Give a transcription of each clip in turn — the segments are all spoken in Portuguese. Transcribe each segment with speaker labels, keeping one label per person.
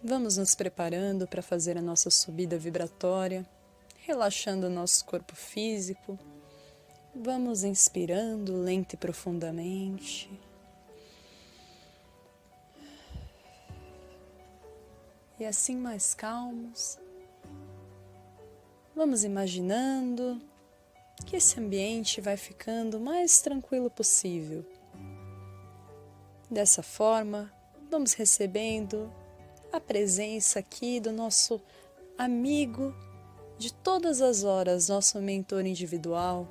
Speaker 1: Vamos nos preparando para fazer a nossa subida vibratória, relaxando o nosso corpo físico. Vamos inspirando lenta e profundamente. E assim mais calmos, vamos imaginando que esse ambiente vai ficando o mais tranquilo possível. Dessa forma, vamos recebendo a presença aqui do nosso amigo de todas as horas, nosso mentor individual.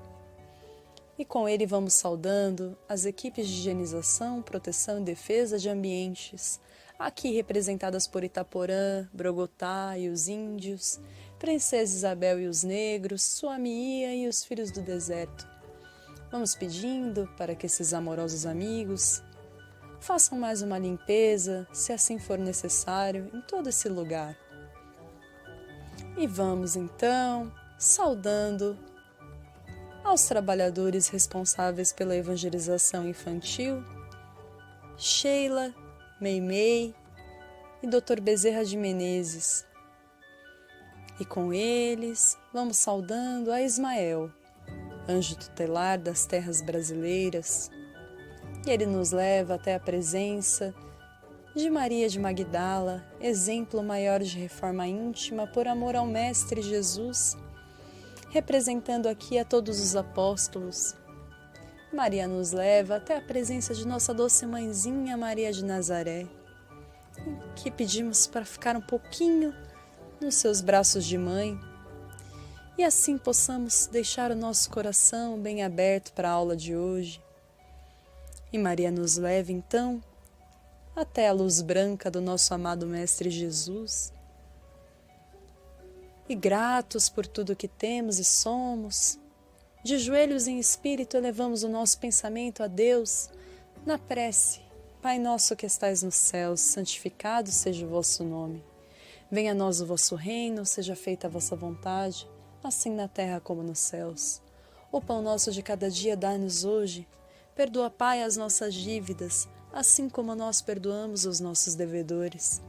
Speaker 1: E com ele vamos saudando as equipes de higienização, proteção e defesa de ambientes, aqui representadas por Itaporã, Brogotá e os índios, Princesa Isabel e os negros, Suamia e os filhos do deserto. Vamos pedindo para que esses amorosos amigos façam mais uma limpeza, se assim for necessário, em todo esse lugar. E vamos então saudando aos trabalhadores responsáveis pela evangelização infantil, Sheila, Meimei e Dr. Bezerra de Menezes. E com eles vamos saudando a Ismael, anjo tutelar das terras brasileiras. E ele nos leva até a presença de Maria de Magdala, exemplo maior de reforma íntima por amor ao Mestre Jesus, representando aqui a todos os apóstolos. Maria nos leva até a presença de nossa doce mãezinha Maria de Nazaré, que pedimos para ficar um pouquinho nos seus braços de mãe, e assim possamos deixar o nosso coração bem aberto para a aula de hoje. E Maria nos leva então até a luz branca do nosso amado Mestre Jesus. E gratos por tudo que temos e somos, de joelhos em espírito elevamos o nosso pensamento a Deus na prece. Pai nosso que estais nos céus, santificado seja o vosso nome. Venha a nós o vosso reino, seja feita a vossa vontade, assim na terra como nos céus. O pão nosso de cada dia dai-nos hoje. Perdoa, Pai, as nossas dívidas, assim como nós perdoamos os nossos devedores.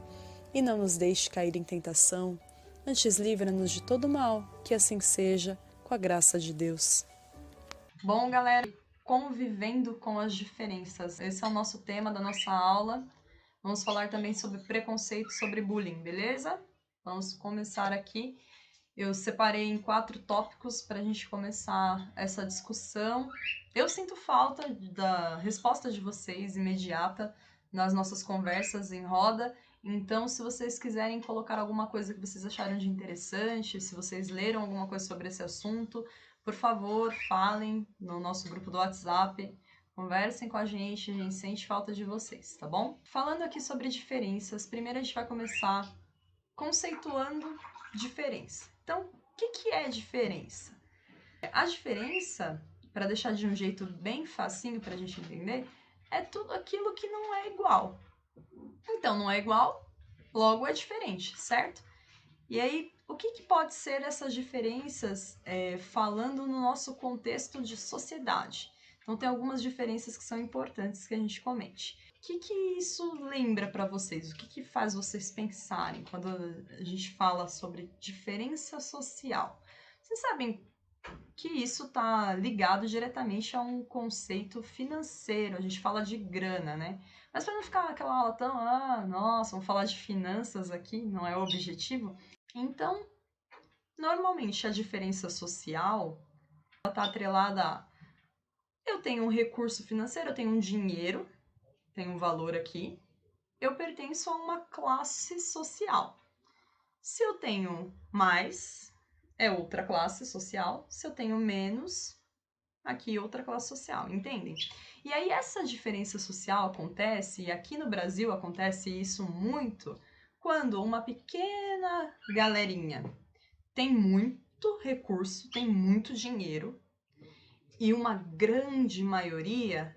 Speaker 1: E não nos deixe cair em tentação, antes livra-nos de todo mal, que assim seja, com a graça de Deus. Bom, galera, convivendo com as diferenças. Esse é o nosso tema da nossa aula. Vamos falar também sobre preconceito, sobre bullying, beleza? Vamos começar aqui. Eu separei em 4 tópicos para a gente começar essa discussão. Eu sinto falta da resposta de vocês imediata nas nossas conversas em roda. Então, se vocês quiserem colocar alguma coisa que vocês acharam de interessante, se vocês leram alguma coisa sobre esse assunto, por favor, falem no nosso grupo do WhatsApp. Conversem com a gente sente falta de vocês, tá bom? Falando aqui sobre diferenças, primeiro a gente vai começar conceituando diferença. Então, o que é diferença? A diferença, para deixar de um jeito bem facinho para a gente entender, é tudo aquilo que não é igual. Então, não é igual, logo é diferente, certo? E aí, o que pode ser essas diferenças falando no nosso contexto de sociedade? Então, tem algumas diferenças que são importantes que a gente comente. O que isso lembra para vocês? O que faz vocês pensarem quando a gente fala sobre diferença social? Vocês sabem que isso está ligado diretamente a um conceito financeiro. A gente fala de grana, né? Mas para não ficar aquela aula tão, nossa, vamos falar de finanças aqui, não é o objetivo. Então, normalmente a diferença social está atrelada a eu tenho um recurso financeiro, eu tenho um dinheiro, tenho um valor aqui, eu pertenço a uma classe social. Se eu tenho mais, é outra classe social. Se eu tenho menos, aqui outra classe social, entendem? E aí essa diferença social acontece, e aqui no Brasil acontece isso muito, quando uma pequena galerinha tem muito recurso, tem muito dinheiro, e uma grande maioria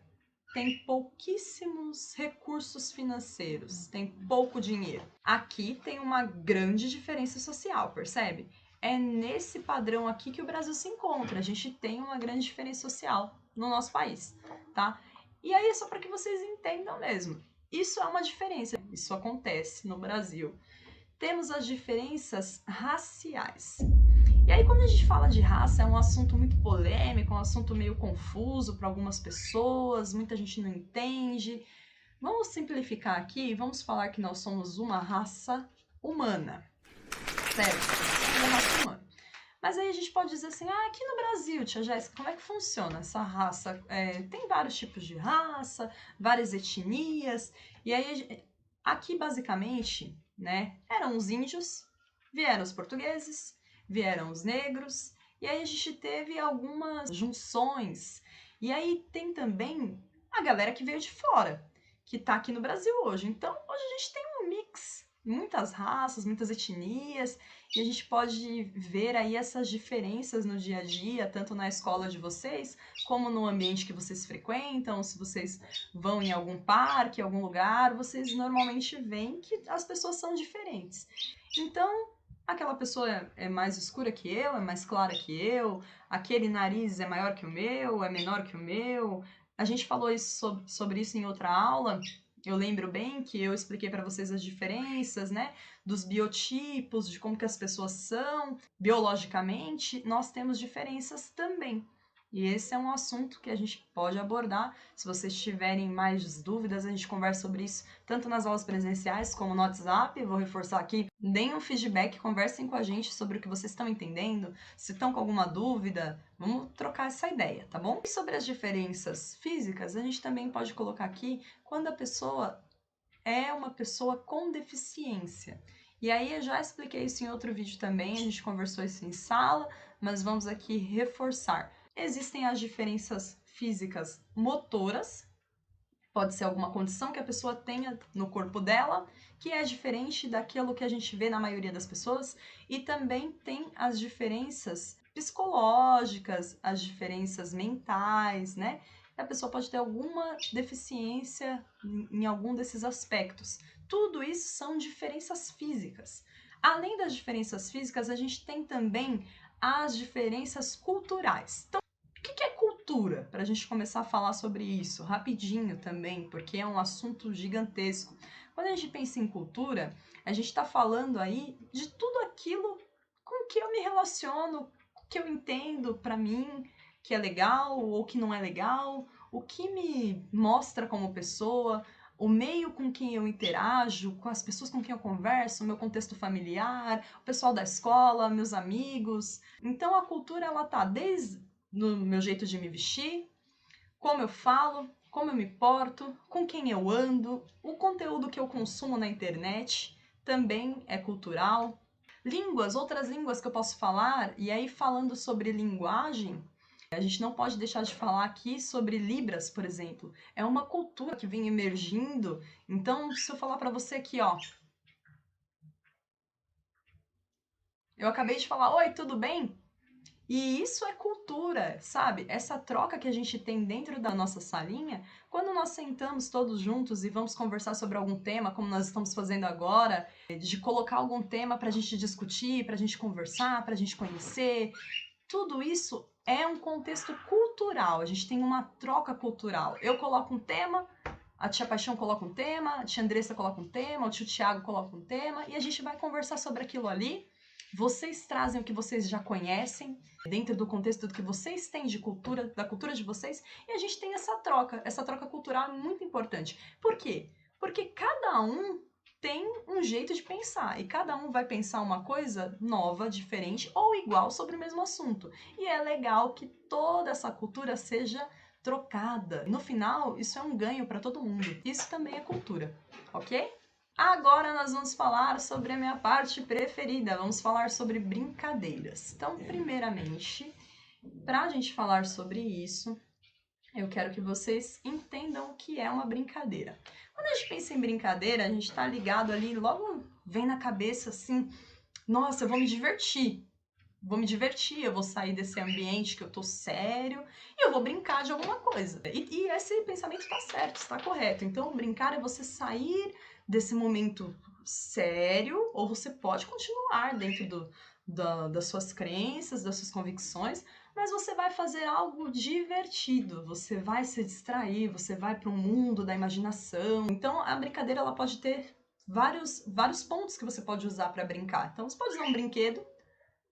Speaker 1: tem pouquíssimos recursos financeiros, tem pouco dinheiro. Aqui tem uma grande diferença social, percebe? É nesse padrão aqui que o Brasil se encontra. A gente tem uma grande diferença social no nosso país, tá? E aí é só para que vocês entendam mesmo. isso é uma diferença, isso acontece no Brasil. Temos as diferenças raciais. E aí, quando a gente fala de raça, é um assunto muito polêmico, um assunto meio confuso para algumas pessoas, muita gente não entende. Vamos simplificar aqui, vamos falar que nós somos uma raça humana, certo? Somos uma raça humana. Mas aí a gente pode dizer assim, aqui no Brasil, tia Jéssica, como é que funciona essa raça? Tem vários tipos de raça, várias etnias, e aí aqui basicamente, né, eram os índios, vieram os portugueses, vieram os negros, e aí a gente teve algumas junções, e aí tem também a galera que veio de fora, que tá aqui no Brasil hoje. Então, hoje a gente tem um mix, muitas raças, muitas etnias, e a gente pode ver aí essas diferenças no dia a dia, tanto na escola de vocês, como no ambiente que vocês frequentam, se vocês vão em algum parque, algum lugar, vocês normalmente veem que as pessoas são diferentes. Então, aquela pessoa é mais escura que eu, é mais clara que eu, aquele nariz é maior que o meu, é menor que o meu. A gente falou sobre isso em outra aula. Eu lembro bem que eu expliquei para vocês as diferenças, né? Dos biotipos, de como que as pessoas são biologicamente, nós temos diferenças também. E esse é um assunto que a gente pode abordar. Se vocês tiverem mais dúvidas, a gente conversa sobre isso tanto nas aulas presenciais como no WhatsApp. Vou reforçar aqui, deem um feedback, conversem com a gente sobre o que vocês estão entendendo. Se estão com alguma dúvida, vamos trocar essa ideia, tá bom? E sobre as diferenças físicas, a gente também pode colocar aqui quando a pessoa é uma pessoa com deficiência. E aí eu já expliquei isso em outro vídeo também, a gente conversou isso em sala, mas vamos aqui reforçar. Existem as diferenças físicas motoras, pode ser alguma condição que a pessoa tenha no corpo dela, que é diferente daquilo que a gente vê na maioria das pessoas, e também tem as diferenças psicológicas, as diferenças mentais, né? A pessoa pode ter alguma deficiência em algum desses aspectos. Tudo isso são diferenças físicas. Além das diferenças físicas, a gente tem também as diferenças culturais. Então, o que é cultura? Para a gente começar a falar sobre isso rapidinho também, porque é um assunto gigantesco. Quando a gente pensa em cultura, a gente está falando aí de tudo aquilo com que eu me relaciono, que eu entendo para mim que é legal ou que não é legal, o que me mostra como pessoa, o meio com quem eu interajo, com as pessoas com quem eu converso, o meu contexto familiar, o pessoal da escola, meus amigos. Então a cultura ela tá desde no meu jeito de me vestir, como eu falo, como eu me porto, com quem eu ando, o conteúdo que eu consumo na internet também é cultural. Línguas, outras línguas que eu posso falar, e aí falando sobre linguagem, a gente não pode deixar de falar aqui sobre Libras, por exemplo. É uma cultura que vem emergindo. Então, se eu falar para você aqui, ó, eu acabei de falar, oi, tudo bem? E isso é cultura, sabe? Essa troca que a gente tem dentro da nossa salinha, quando nós sentamos todos juntos e vamos conversar sobre algum tema, como nós estamos fazendo agora, de colocar algum tema para a gente discutir, para a gente conversar, para a gente conhecer, tudo isso é um contexto cultural. A gente tem uma troca cultural. Eu coloco um tema, a tia Paixão coloca um tema, a tia Andressa coloca um tema, o tio Tiago coloca um tema, e a gente vai conversar sobre aquilo ali. Vocês trazem o que vocês já conhecem, dentro do contexto do que vocês têm de cultura, da cultura de vocês, e a gente tem essa troca cultural é muito importante. Por quê? Porque cada um tem um jeito de pensar, e cada um vai pensar uma coisa nova, diferente ou igual sobre o mesmo assunto. E é legal que toda essa cultura seja trocada. No final, isso é um ganho para todo mundo. Isso também é cultura, ok? Agora nós vamos falar sobre a minha parte preferida. Vamos falar sobre brincadeiras. Então, primeiramente, para a gente falar sobre isso, eu quero que vocês entendam o que é uma brincadeira. Quando a gente pensa em brincadeira, a gente está ligado ali, logo vem na cabeça assim: nossa, eu vou me divertir. Vou me divertir, eu vou sair desse ambiente que eu tô sério e eu vou brincar de alguma coisa. E esse pensamento tá certo, está correto. Então, brincar é você sair desse momento sério, ou você pode continuar dentro das suas crenças, das suas convicções,
Speaker 2: mas você vai fazer algo divertido, você vai se distrair, você vai para um mundo da imaginação. Então a brincadeira ela pode ter vários pontos que você pode usar para brincar. Então você pode usar um brinquedo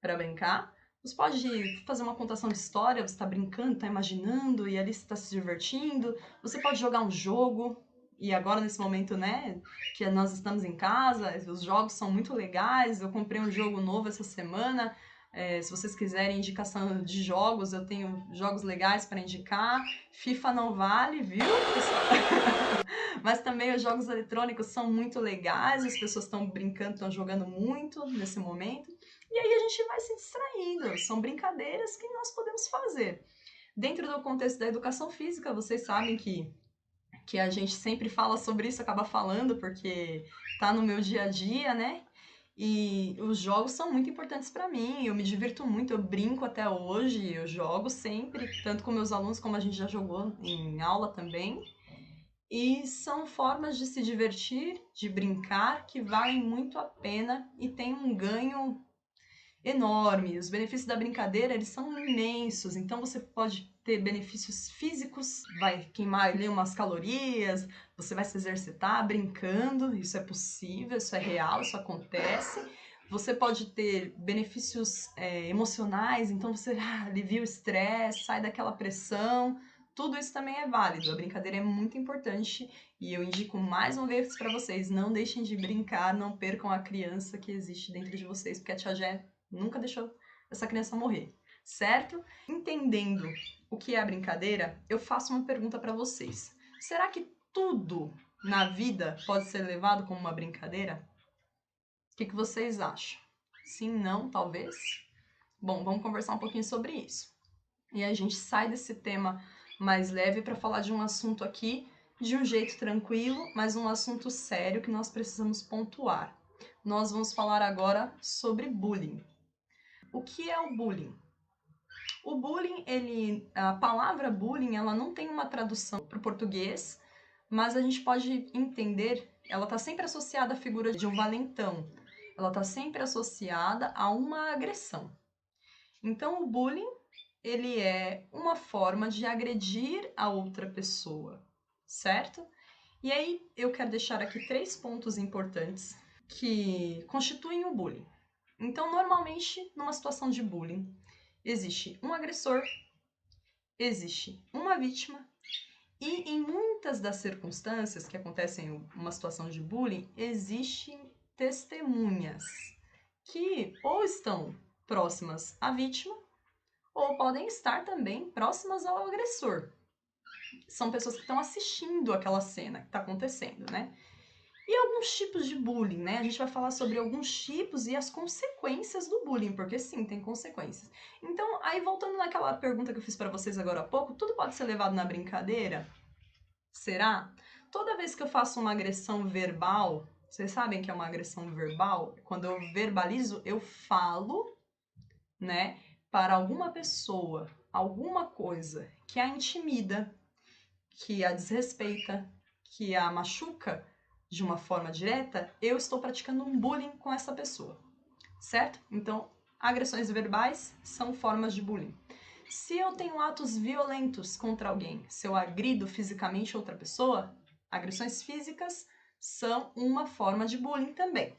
Speaker 2: para brincar, você pode fazer uma contação de história, você está brincando, está imaginando e ali você está se divertindo. Você pode jogar um jogo. E agora, nesse momento, né, que nós estamos em casa, os jogos são muito legais. Eu comprei um jogo novo essa semana. Se vocês quiserem indicação de jogos, eu tenho jogos legais para indicar. FIFA não vale, viu, pessoal? Mas também os jogos eletrônicos são muito legais, as pessoas estão brincando, estão jogando muito nesse momento. E aí a gente vai se distraindo. São brincadeiras que nós podemos fazer. Dentro do contexto da educação física, vocês sabem que a gente sempre fala sobre isso, acaba falando, porque tá no meu dia a dia, né? E os jogos são muito importantes para mim, eu me divirto muito, eu brinco até hoje, eu jogo sempre, tanto com meus alunos como a gente já jogou em aula também. E são formas de se divertir, de brincar, que valem muito a pena e tem um ganho enorme. Os benefícios da brincadeira, eles são imensos. Então você pode ter benefícios físicos, vai queimar ali umas calorias, você vai se exercitar brincando, isso é possível, isso é real, isso acontece. Você pode ter benefícios emocionais, então você alivia o estresse, sai daquela pressão. Tudo isso também é válido. A brincadeira é muito importante e eu indico mais uma vez para vocês: não deixem de brincar, não percam a criança que existe dentro de vocês, porque a Tia Jé nunca deixou essa criança morrer, certo? Entendendo o que é a brincadeira, eu faço uma pergunta para vocês. Será que tudo na vida pode ser levado como uma brincadeira? O que vocês acham? Sim, não, talvez? Bom, vamos conversar um pouquinho sobre isso. E a gente sai desse tema mais leve para falar de um assunto aqui de um jeito tranquilo, mas um assunto sério que nós precisamos pontuar. Nós vamos falar agora sobre bullying. O que é o bullying? O bullying, a palavra bullying, ela não tem uma tradução para o português, mas a gente pode entender, ela está sempre associada à figura de um valentão. Ela está sempre associada a uma agressão. Então, o bullying, ele é uma forma de agredir a outra pessoa, certo? E aí, eu quero deixar aqui 3 pontos importantes que constituem o bullying. Então, normalmente, numa situação de bullying, existe um agressor, existe uma vítima e em muitas das circunstâncias que acontecem em uma situação de bullying, existem testemunhas que ou estão próximas à vítima ou podem estar também próximas ao agressor. São pessoas que estão assistindo aquela cena que está acontecendo, né? E alguns tipos de bullying, né? A gente vai falar sobre alguns tipos e as consequências do bullying, porque sim, tem consequências. Então, aí voltando naquela pergunta que eu fiz para vocês agora há pouco, tudo pode ser levado na brincadeira? Será? Toda vez que eu faço uma agressão verbal, vocês sabem que é uma agressão verbal? Quando eu verbalizo, eu falo, né, para alguma pessoa, alguma coisa que a intimida, que a desrespeita, que a machuca de uma forma direta, eu estou praticando um bullying com essa pessoa, certo? Então, agressões verbais são formas de bullying. Se eu tenho atos violentos contra alguém, se eu agrido fisicamente outra pessoa, agressões físicas são uma forma de bullying também.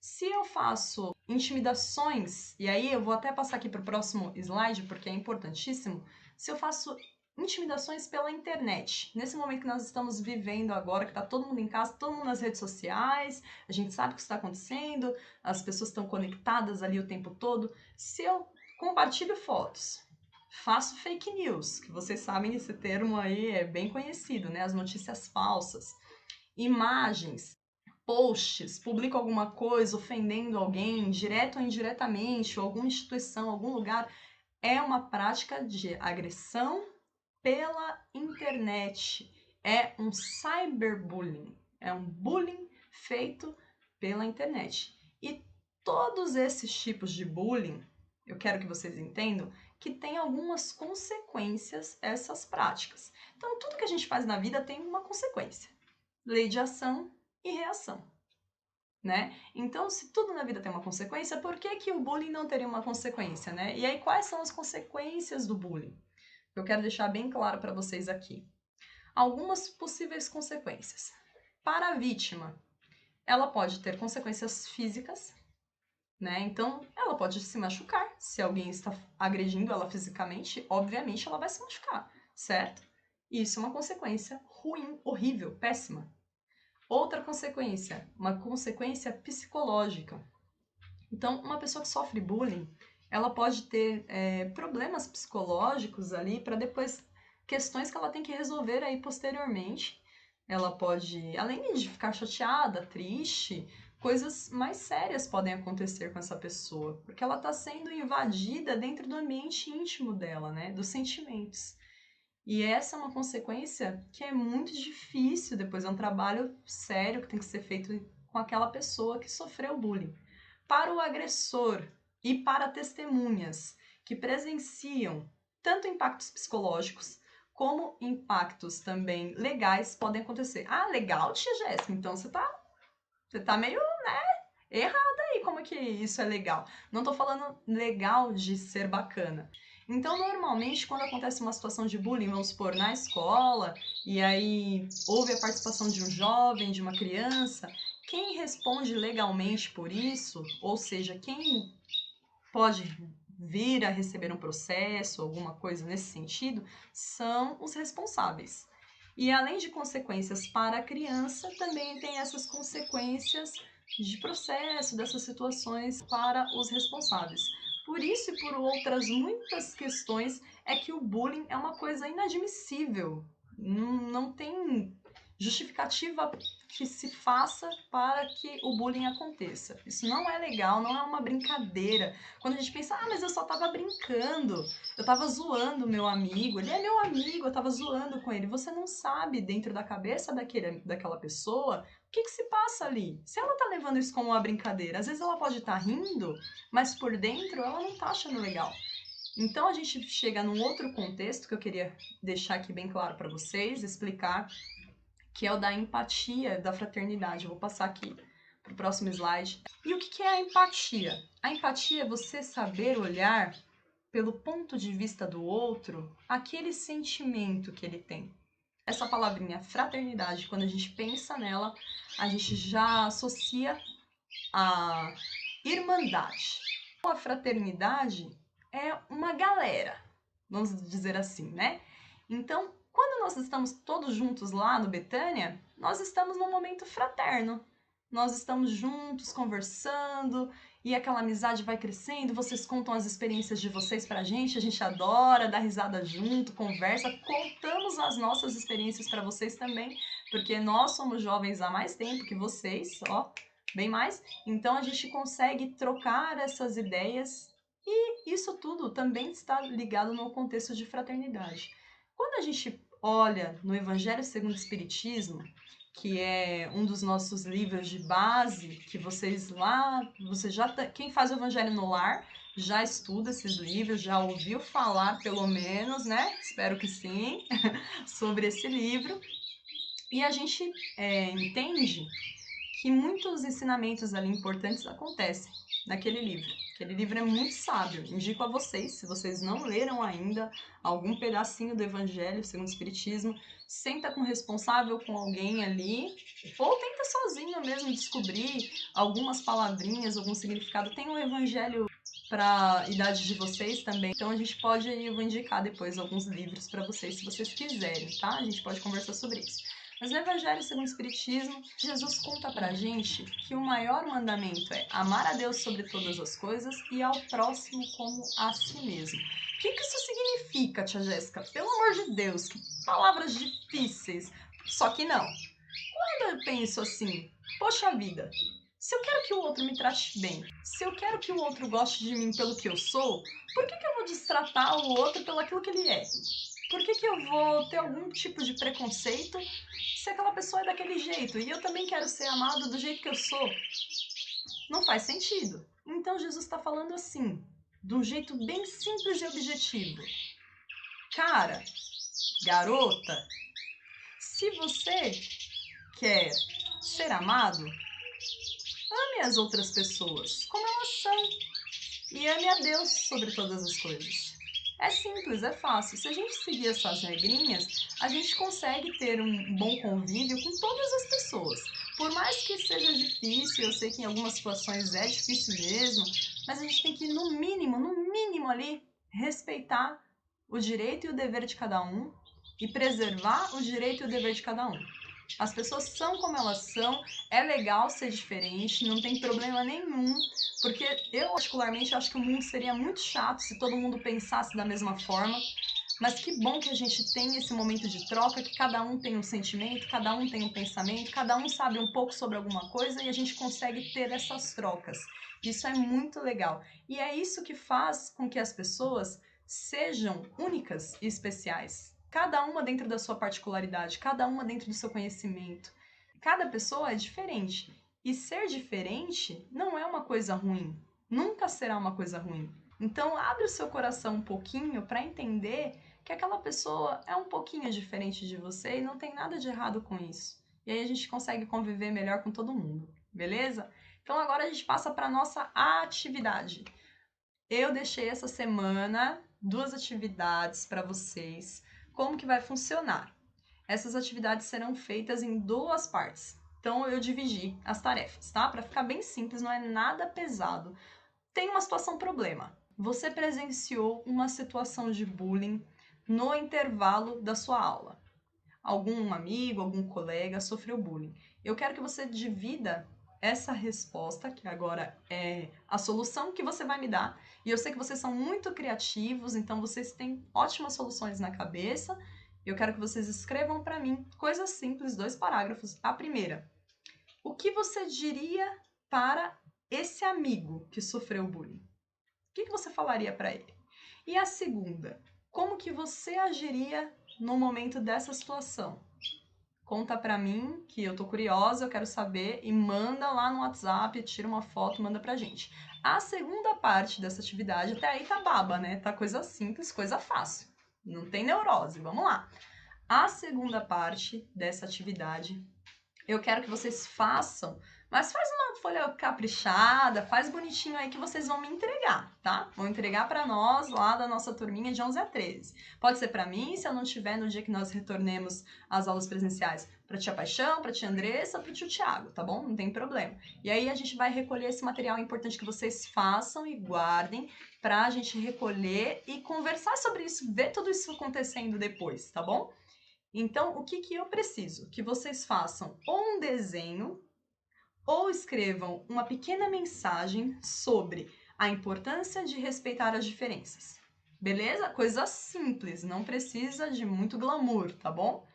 Speaker 2: Se eu faço intimidações, e aí eu vou até passar aqui para o próximo slide, porque é importantíssimo, se eu faço intimidações pela internet, nesse momento que nós estamos vivendo agora, que está todo mundo em casa, todo mundo nas redes sociais, a gente sabe o que está acontecendo, as pessoas estão conectadas ali o tempo todo, se eu compartilho fotos, faço fake news, que vocês sabem esse termo aí é bem conhecido, né? As notícias falsas, imagens, posts, publico alguma coisa ofendendo alguém, direto ou indiretamente, ou alguma instituição, algum lugar, é uma prática de agressão pela internet. É um cyberbullying, é um bullying feito pela internet. E todos esses tipos de bullying, eu quero que vocês entendam que tem algumas consequências essas práticas. Então, tudo que a gente faz na vida tem uma consequência. Lei de ação e reação. né? Então, se tudo na vida tem uma consequência, por que que o bullying não teria uma consequência, né? E aí, quais são as consequências do bullying? Eu quero deixar bem claro para vocês aqui. Algumas possíveis consequências. Para a vítima, ela pode ter consequências físicas, né? Então, ela pode se machucar. Se alguém está agredindo ela fisicamente, obviamente ela vai se machucar, certo? Isso é uma consequência ruim, horrível, péssima. Outra consequência, uma consequência psicológica. Então, uma pessoa que sofre bullying, ela pode ter problemas psicológicos ali para depois questões que ela tem que resolver aí posteriormente. Ela pode, além de ficar chateada, triste, coisas mais sérias podem acontecer com essa pessoa, porque ela está sendo invadida dentro do ambiente íntimo dela, né, dos sentimentos. E essa é uma consequência que é muito difícil, depois é um trabalho sério que tem que ser feito com aquela pessoa que sofreu bullying. Para o agressor e para testemunhas que presenciam tanto impactos psicológicos como impactos também legais podem acontecer. Ah, legal, tia Jéssica, então você tá meio, né, errada aí, como é que isso é legal? Não tô falando legal de ser bacana. Então, normalmente, quando acontece uma situação de bullying, vamos supor, na escola, e aí houve a participação de um jovem, de uma criança, quem responde legalmente por isso, ou seja, quem pode vir a receber um processo, alguma coisa nesse sentido, são os responsáveis. E além de consequências para a criança, também tem essas consequências de processo, dessas situações para os responsáveis. Por isso e por outras muitas questões é que o bullying é uma coisa inadmissível. Não tem justificativa que se faça para que o bullying aconteça. Isso não é legal, não é uma brincadeira. Quando a gente pensa, ah, mas eu só tava brincando, eu tava zoando meu amigo, ele é meu amigo, eu tava zoando com ele. Você não sabe, dentro da cabeça daquela pessoa, o que se passa ali. Se ela tá levando isso como uma brincadeira, às vezes ela pode estar rindo, mas por dentro ela não tá achando legal. Então a gente chega num outro contexto que eu queria deixar aqui bem claro para vocês, explicar, que é o da empatia, da fraternidade. Eu vou passar aqui para o próximo slide. E o que é a empatia? A empatia é você saber olhar pelo ponto de vista do outro aquele sentimento que ele tem. Essa palavrinha fraternidade, quando a gente pensa nela, a gente já associa a irmandade. A fraternidade é uma galera, vamos dizer assim, né? Então, quando nós estamos todos juntos lá no Betânia, nós estamos num momento fraterno. Nós estamos juntos, conversando, e aquela amizade vai crescendo, vocês contam as experiências de vocês pra gente, a gente adora dar risada junto, conversa, contamos as nossas experiências para vocês também, porque nós somos jovens há mais tempo que vocês, ó, bem mais, então a gente consegue trocar essas ideias e isso tudo também está ligado no contexto de fraternidade. Quando a gente olha no Evangelho segundo o Espiritismo, que é um dos nossos livros de base, que vocês lá, você já quem faz o Evangelho no Lar já estuda esses livros, já ouviu falar pelo menos, né? Espero que sim, sobre esse livro. E a gente entende que muitos ensinamentos ali importantes acontecem naquele livro. Aquele livro é muito sábio. Indico a vocês, se vocês não leram ainda algum pedacinho do Evangelho segundo o Espiritismo, senta com o responsável, com alguém ali, ou tenta sozinho mesmo descobrir algumas palavrinhas, algum significado. Tem um Evangelho para a idade de vocês também, então a gente pode, eu vou indicar depois alguns livros para vocês, se vocês quiserem, tá? A gente pode conversar sobre isso. Mas no Evangelho segundo o Espiritismo, Jesus conta pra gente que o maior mandamento é amar a Deus sobre todas as coisas e ao próximo como a si mesmo. O que isso significa, tia Jéssica? Pelo amor de Deus, que palavras difíceis. Só que não. Quando eu penso assim, poxa vida, se eu quero que o outro me trate bem, se eu quero que o outro goste de mim pelo que eu sou, por que eu vou destratar o outro pelo aquilo que ele é? Por que eu vou ter algum tipo de preconceito se aquela pessoa é daquele jeito e eu também quero ser amado do jeito que eu sou? Não faz sentido. Então Jesus está falando assim, de um jeito bem simples e objetivo. Cara, garota, se você quer ser amado, Ame as outras pessoas como elas são e ame a Deus sobre todas as coisas. É simples, é fácil. Se a gente seguir essas regrinhas, a gente consegue ter um bom convívio com todas as pessoas. Por mais que seja difícil, eu sei que em algumas situações é difícil mesmo, mas a gente tem que, no mínimo ali, respeitar o direito e o dever de cada um e preservar o direito e o dever de cada um. As pessoas são como elas são, é legal ser diferente, não tem problema nenhum, porque eu particularmente acho que o mundo seria muito chato se todo mundo pensasse da mesma forma, mas que bom que a gente tem esse momento de troca, que cada um tem um sentimento, cada um tem um pensamento, cada um sabe um pouco sobre alguma coisa e a gente consegue ter essas trocas. Isso é muito legal. E é isso que faz com que as pessoas sejam únicas e especiais. Cada uma dentro da sua particularidade, cada uma dentro do seu conhecimento. Cada pessoa é diferente. E ser diferente não é uma coisa ruim. Nunca será uma coisa ruim. Então, abre o seu coração um pouquinho para entender que aquela pessoa é um pouquinho diferente de você e não tem nada de errado com isso. E aí a gente consegue conviver melhor com todo mundo, beleza? Então, agora a gente passa para a nossa atividade. Eu deixei essa semana 2 atividades para vocês. Como que vai funcionar? Essas atividades serão feitas em 2 partes. Então eu dividi as tarefas, tá? Para ficar bem simples, não é nada pesado. Tem uma situação problema. Você presenciou uma situação de bullying no intervalo da sua aula. Algum amigo, algum colega sofreu bullying. Eu quero que você divida essa resposta, que agora é a solução que você vai me dar. E eu sei que vocês são muito criativos, então vocês têm ótimas soluções na cabeça. Eu quero que vocês escrevam para mim coisas simples, 2 parágrafos. A primeira: o que você diria para esse amigo que sofreu bullying? O que você falaria para ele? E a segunda: como que você agiria no momento dessa situação? Conta pra mim, que eu tô curiosa, eu quero saber, e manda lá no WhatsApp, tira uma foto, manda pra gente. A segunda parte dessa atividade, até aí tá baba, né? Tá coisa simples, coisa fácil. Não tem neurose, vamos lá. A segunda parte dessa atividade, eu quero que vocês façam, mas faz uma folha caprichada, faz bonitinho aí que vocês vão me entregar, tá? Vão entregar para nós lá da nossa turminha de 11 a 13. Pode ser para mim, se eu não tiver no dia que nós retornemos às aulas presenciais, para tia Paixão, para tia Andressa, para o tio Tiago, tá bom? Não tem problema. E aí a gente vai recolher esse material importante que vocês façam e guardem para a gente recolher e conversar sobre isso, ver tudo isso acontecendo depois, tá bom? Então, o que eu preciso? Que vocês façam ou um desenho ou escrevam uma pequena mensagem sobre a importância de respeitar as diferenças. Beleza? Coisa simples, não precisa de muito glamour, tá bom?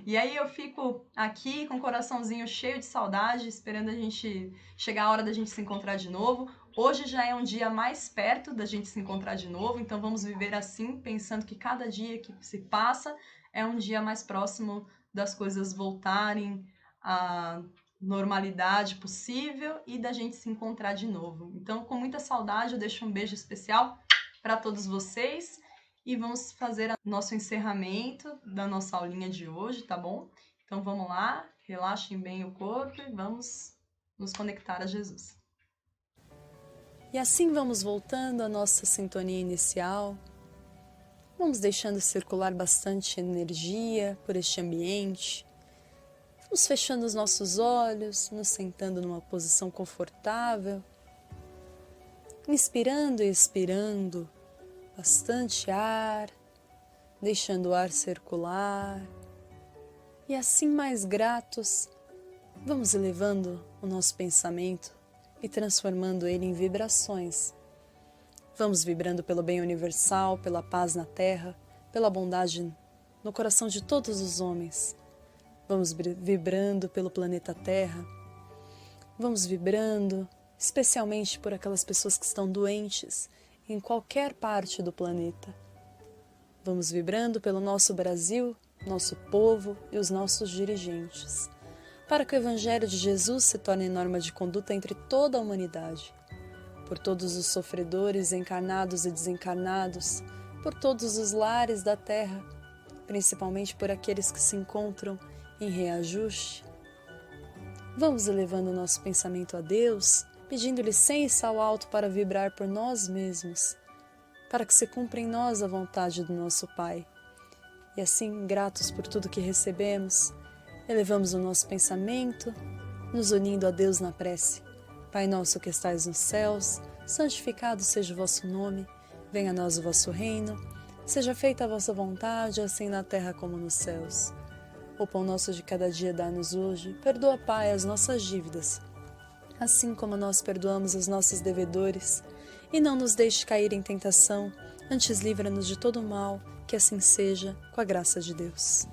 Speaker 2: E aí eu fico aqui com o coraçãozinho cheio de saudade, esperando a gente chegar a hora da gente se encontrar de novo. Hoje já é um dia mais perto da gente se encontrar de novo, então vamos viver assim, pensando que cada dia que se passa é um dia mais próximo das coisas voltarem à normalidade possível e da gente se encontrar de novo. Então, com muita saudade, eu deixo um beijo especial para todos vocês e vamos fazer o nosso encerramento da nossa aulinha de hoje, tá bom? Então vamos lá, relaxem bem o corpo e vamos nos conectar a Jesus.
Speaker 1: E assim vamos voltando à nossa sintonia inicial. Vamos deixando circular bastante energia por este ambiente. Vamos fechando os nossos olhos, nos sentando numa posição confortável. Inspirando e expirando bastante ar, deixando o ar circular. E assim mais gratos, vamos elevando o nosso pensamento e transformando ele em vibrações. Vamos vibrando pelo bem universal, pela paz na terra, pela bondade no coração de todos os homens. Vamos vibrando pelo planeta Terra. Vamos vibrando especialmente por aquelas pessoas que estão doentes em qualquer parte do planeta. Vamos vibrando pelo nosso Brasil, nosso povo e os nossos dirigentes, para que o Evangelho de Jesus se torne norma de conduta entre toda a humanidade, por todos os sofredores encarnados e desencarnados, por todos os lares da Terra, principalmente por aqueles que se encontram em reajuste. Vamos elevando o nosso pensamento a Deus, pedindo-lhe sem sal alto para vibrar por nós mesmos, para que se cumpra em nós a vontade do nosso Pai. E assim, gratos por tudo que recebemos, elevamos o nosso pensamento, nos unindo a Deus na prece. Pai nosso que estais nos céus, santificado seja o vosso nome, venha a nós o vosso reino, seja feita a vossa vontade, assim na terra como nos céus. O pão nosso de cada dia dá-nos hoje, perdoa, Pai, as nossas dívidas, assim como nós perdoamos os nossos devedores, e não nos deixe cair em tentação, antes livra-nos de todo o mal, que assim seja, com a graça de Deus.